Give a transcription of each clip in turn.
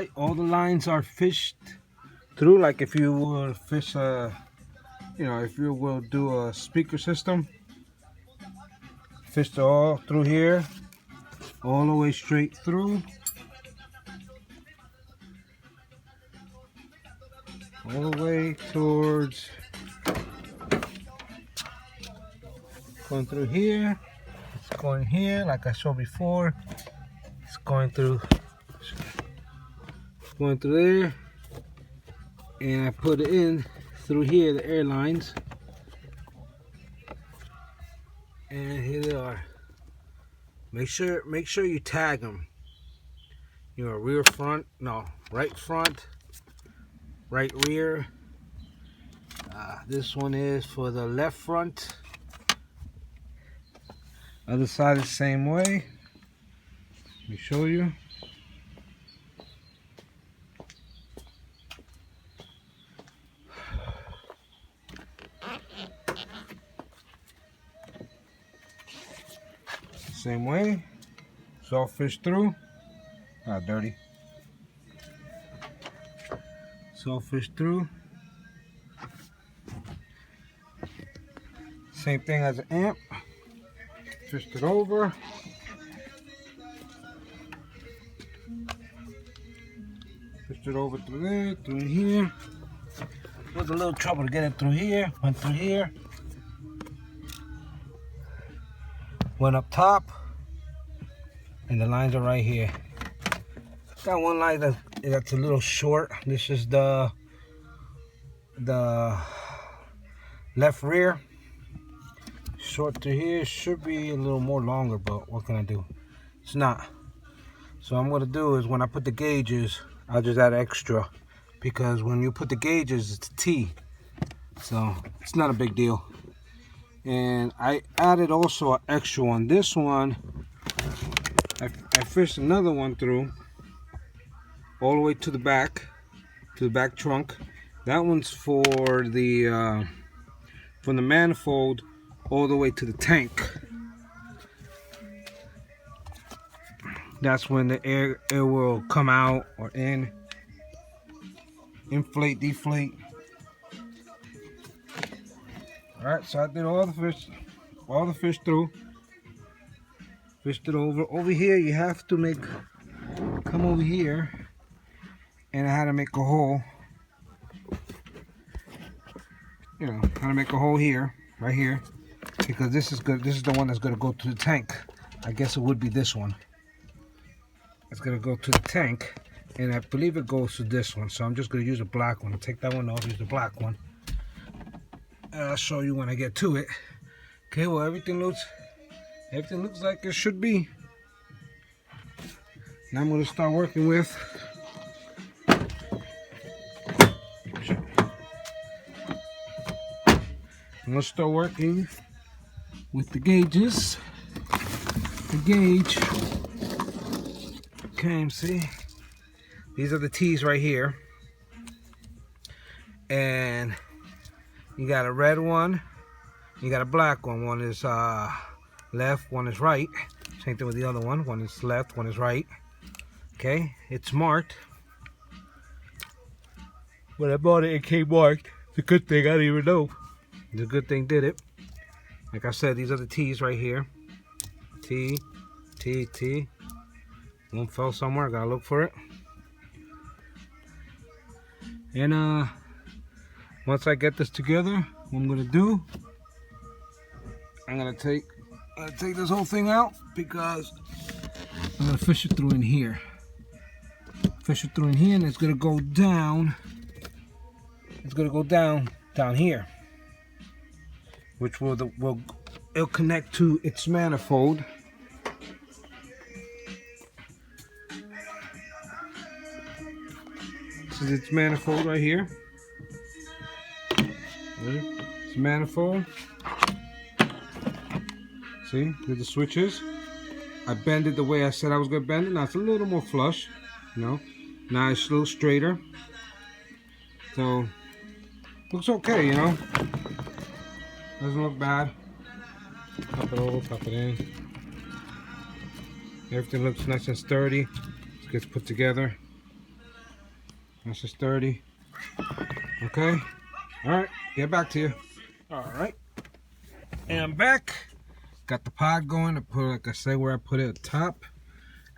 right, all the lines are fished through, like if you would fish a, if you will do a speaker system. Fished all through here, all the way straight through, all the way towards, going through here. It's going here, like I showed before. It's going through there, and I put it in through here, the airlines, and here they are. Make sure you tag them. Rear front, no, right front, right rear. This one is for the left front. Other side is the same way. Let me show you. Same way. It's all fished through. Not dirty. It's all fished through. Same thing as an amp. Fished it over. Fished it over through there, through here. It was a little trouble to get it through here. Went through here. Went up top. And the lines are right here. Got one line that's a little short. This is the left rear. Short to here, should be a little more longer, but what can I do? It's not. So what I'm gonna do is when I put the gauges, I'll just add extra, because when you put the gauges, it's a T, so it's not a big deal. And I added also an extra one. This one, I fished another one through all the way to the back trunk. That one's for the from the manifold all the way to the tank. That's when the air will come out or in, inflate, deflate. All right, so I did all the fish through. Fished it over here. You have to come over here, and I had to make a hole. How to make a hole here, right here, because this is good. This is the one that's gonna go to the tank. I guess it would be this one. It's gonna go to the tank, and I believe it goes to this one. So I'm just gonna use a black one. I'll take that one off. Use the black one. And I'll show you when I get to it. Okay. Well, everything looks like it should be. Now I'm gonna start working with. I'm gonna start working with the gauges. The gauge. Okay, see, these are the T's right here, and you got a red one, you got a black one. One is left, one is right. Same thing with the other one. One is left, one is right. Okay, it's marked. When I bought it, it came marked. It's a good thing. I didn't even know. It's a good thing did it. Like I said, these are the T's right here. T, T, T. One fell somewhere. I gotta look for it. And once I get this together, what I'm gonna do, I'm gonna take this whole thing out, because I'm gonna fish it through in here. Fish it through in here, and it's gonna go down. It's gonna go down here, which it'll connect to its manifold. This is its manifold right here. It's manifold. See, with the switches. I bend it the way I said I was gonna bend it. Now it's a little more flush, Now it's a little straighter. So looks okay, Doesn't look bad. Pop it over, pop it in. Everything looks nice and sturdy. It gets put together. This is 30. Okay. All right. Get back to you. All right. And I'm back. Got the pod going. I put, like I said, where I put it at the top.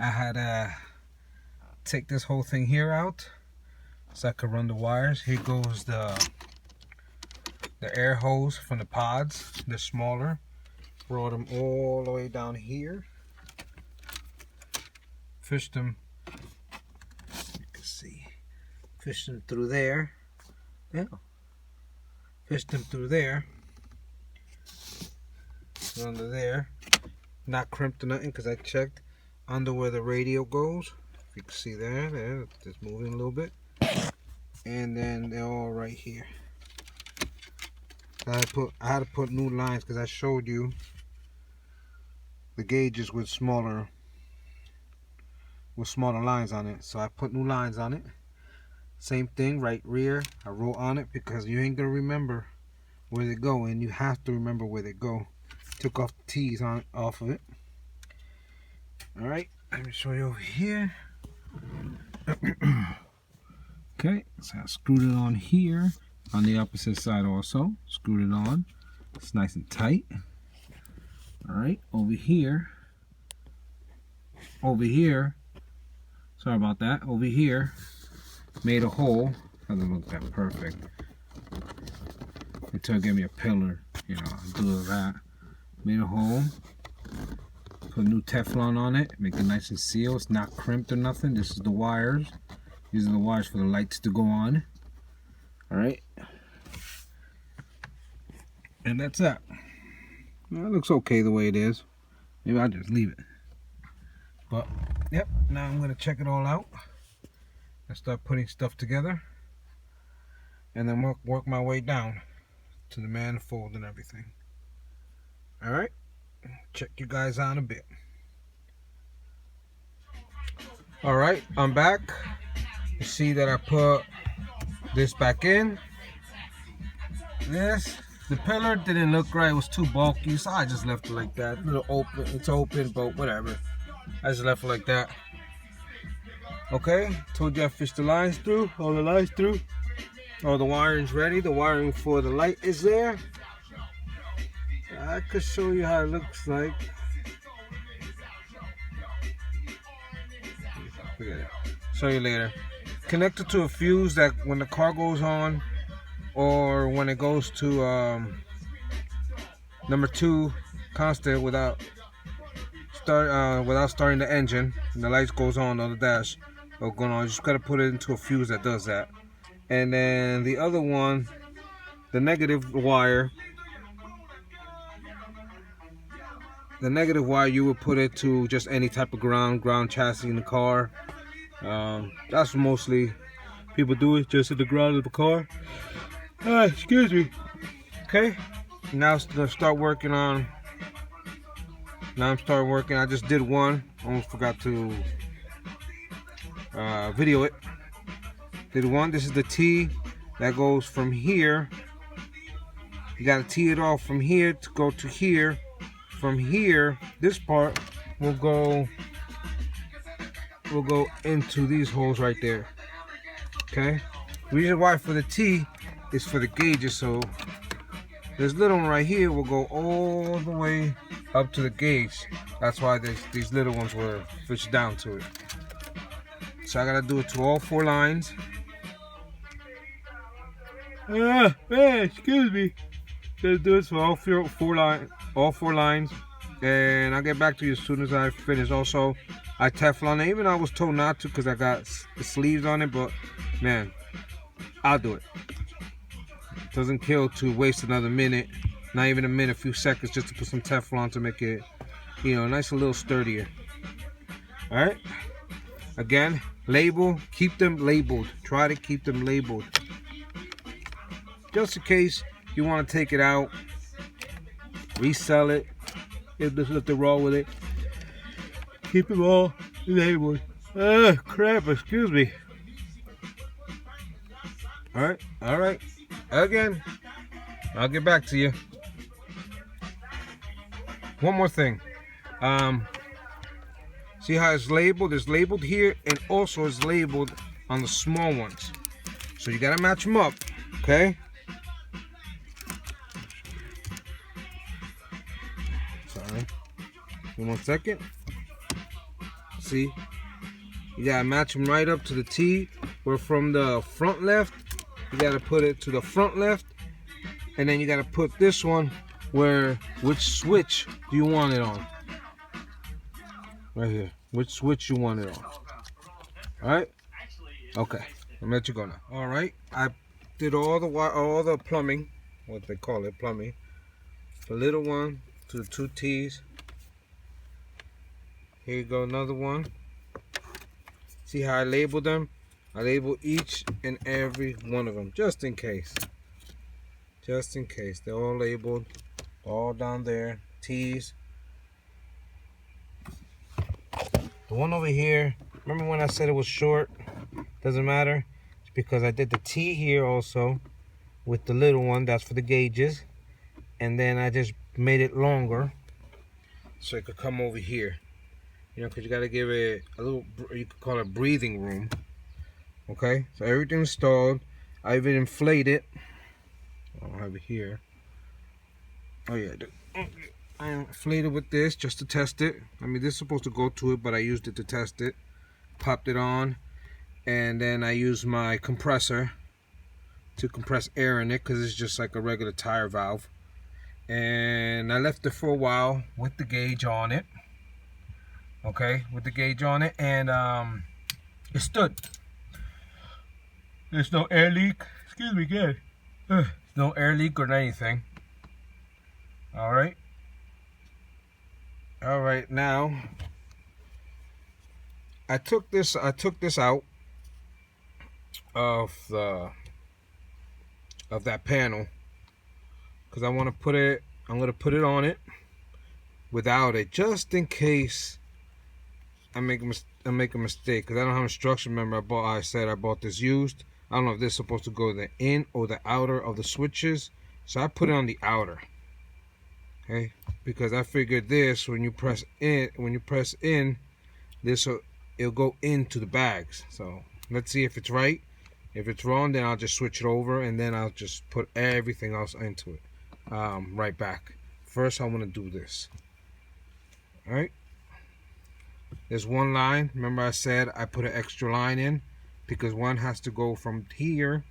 I had to take this whole thing here out so I could run the wires. Here goes the air hose from the pods. They're smaller. Brought them all the way down here. Fished them. You can see. Fished them through there. Yeah. Fished them through there. Under there. Not crimped or nothing because I checked under where the radio goes. If you can see there, it's moving a little bit. And then they're all right here. I had to put new lines because I showed you the gauges with smaller lines on it. So I put new lines on it. Same thing, right rear. I wrote on it because you ain't gonna remember where they go, and you have to remember where they go. Took off the T's off of it. All right, let me show you over here. Okay, so I screwed it on here. On the opposite side also, screwed it on. It's nice and tight. All right, over here, sorry about that, over here, made a hole. Doesn't look that perfect. Until it gave me a pillar, you know, I'll do that. Made a hole, put new Teflon on it, make it nice and sealed. It's not crimped or nothing. This is the wires. These are the wires for the lights to go on. All right. And that's that. Well, it looks okay the way it is. Maybe I'll just leave it. But, yep, now I'm going to check it all out. And start putting stuff together. And then work my way down to the manifold and everything. Alright, check you guys out in a bit. Alright, I'm back. You see that I put this back in. The pillar didn't look right, it was too bulky, so I just left it like that. A little open, it's open, but whatever. I just left it like that. Okay, told you I fished the lines through, all the lines through. All the wiring's ready, the wiring for the light is there. I could show you how it looks like. Show you later. Connected to a fuse that when the car goes on, or when it goes to number 2 constant without starting the engine, and the lights goes on the dash or going on. You just gotta put it into a fuse that does that. And then the other one, the negative wire. The negative wire, you would put it to just any type of ground chassis in the car. That's mostly people do it, just at the ground of the car. Excuse me. Okay, now I'm gonna start working on. I just did one. Almost forgot to video it. Did one. This is the T that goes from here. You gotta tee it off from here to go to here. From here, this part will go into these holes right there. Okay. The reason why for the T is for the gauges. So this little one right here will go all the way up to the gauge. That's why these little ones were fished down to it. So I gotta do it to all 4 lines. Man, excuse me. Gotta do it for all four lines, and I'll get back to you as soon as I finish. Also, I Teflon it, even though I was told not to because I got the sleeves on it, but man, I'll do it. It doesn't kill to waste another minute, not even a minute, a few seconds, just to put some Teflon to make it, you know, nice, a little sturdier. All right. Again, label, keep them labeled. Try to keep them labeled, just in case you want to take it out, resell it, if there's nothing wrong with it. Keep them all labeled. Crap, excuse me. Alright. Again, I'll get back to you. One more thing. See how it's labeled? It's labeled here, and also it's labeled on the small ones. So you gotta match them up, okay? Sorry. Give me 1 second. See? You gotta match them right up to the T. Where from the front left, you gotta put it to the front left. And then you gotta put this one where, which switch do you want it on? Right here. Which switch you want it on? Alright? Okay. I'm let you go now. Alright. I did all the plumbing. What they call it, plumbing. The little one to the 2 T's. Here you go, another one. See how I labeled them? I label each and every one of them, just in case. Just in case. They're all labeled. All down there. T's. The one over here, remember when I said it was short? Doesn't matter. It's because I did the T here also with the little one. That's for the gauges. And then I just made it longer so it could come over here. You know, because you got to give it a little, you could call it breathing room. Okay, so everything's installed. I even inflated it. I don't have it here. Oh yeah, I inflated with this just to test it. I mean, this is supposed to go to it, but I used it to test it. Popped it on, and then I used my compressor to compress air in it because it's just like a regular tire valve. And I left it for a while with the gauge on it. Okay, with the gauge on it, and it stood. There's no air leak. Excuse me, good. No air leak or anything. All right. All right. Now, I took this out of that panel because I want to put it. I'm gonna put it on it without it, just in case I make a mistake, because I don't have instruction. Remember, I said I bought this used. I don't know if this is supposed to go the in or the outer of the switches, so I put it on the outer. Okay, because I figured this when you press in, it'll go into the bags. So let's see if it's right. If it's wrong, then I'll just switch it over, and then I'll just put everything else into it right back. First, I want to do this. All right. There's one line. Remember I said I put an extra line in because one has to go from here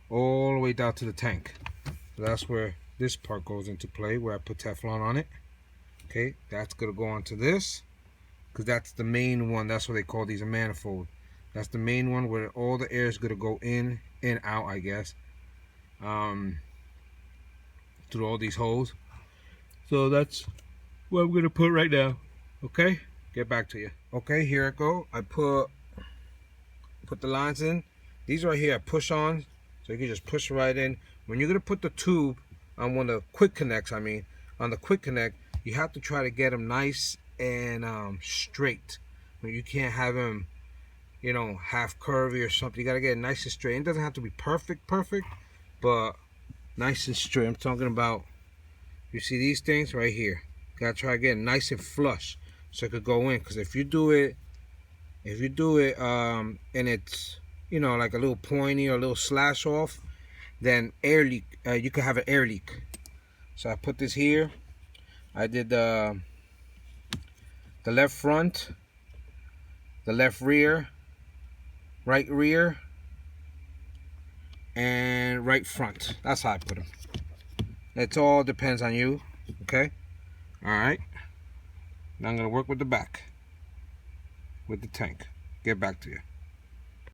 all the way down to the tank. So that's where this part goes into play, where I put Teflon on it. Okay, that's gonna go onto this because that's the main one. That's what they call these, a manifold. That's the main one where all the air is gonna go in and out, I guess, through all these holes. So that's what I'm gonna put right now. Okay, get back to you. Okay, here I go. I put the lines in. These right here I push on, so you can just push right in. When you're gonna put the tube on one of the quick connects, on the quick connect, you have to try to get them nice and straight. You can't have them, you know, half curvy or something. You gotta get it nice and straight. It doesn't have to be perfect, but nice and straight. I'm talking about, you see these things right here. Gotta try to get it nice and flush so it could go in. Because if you do it and it's, you know, like a little pointy or a little slash off, then air leak. You could have an air leak. So I put this here. I did the left front, the left rear, right rear, and right front. That's how I put them. It all depends on you. Okay. All right. Now I'm gonna work with the back, with the tank. Get back to you.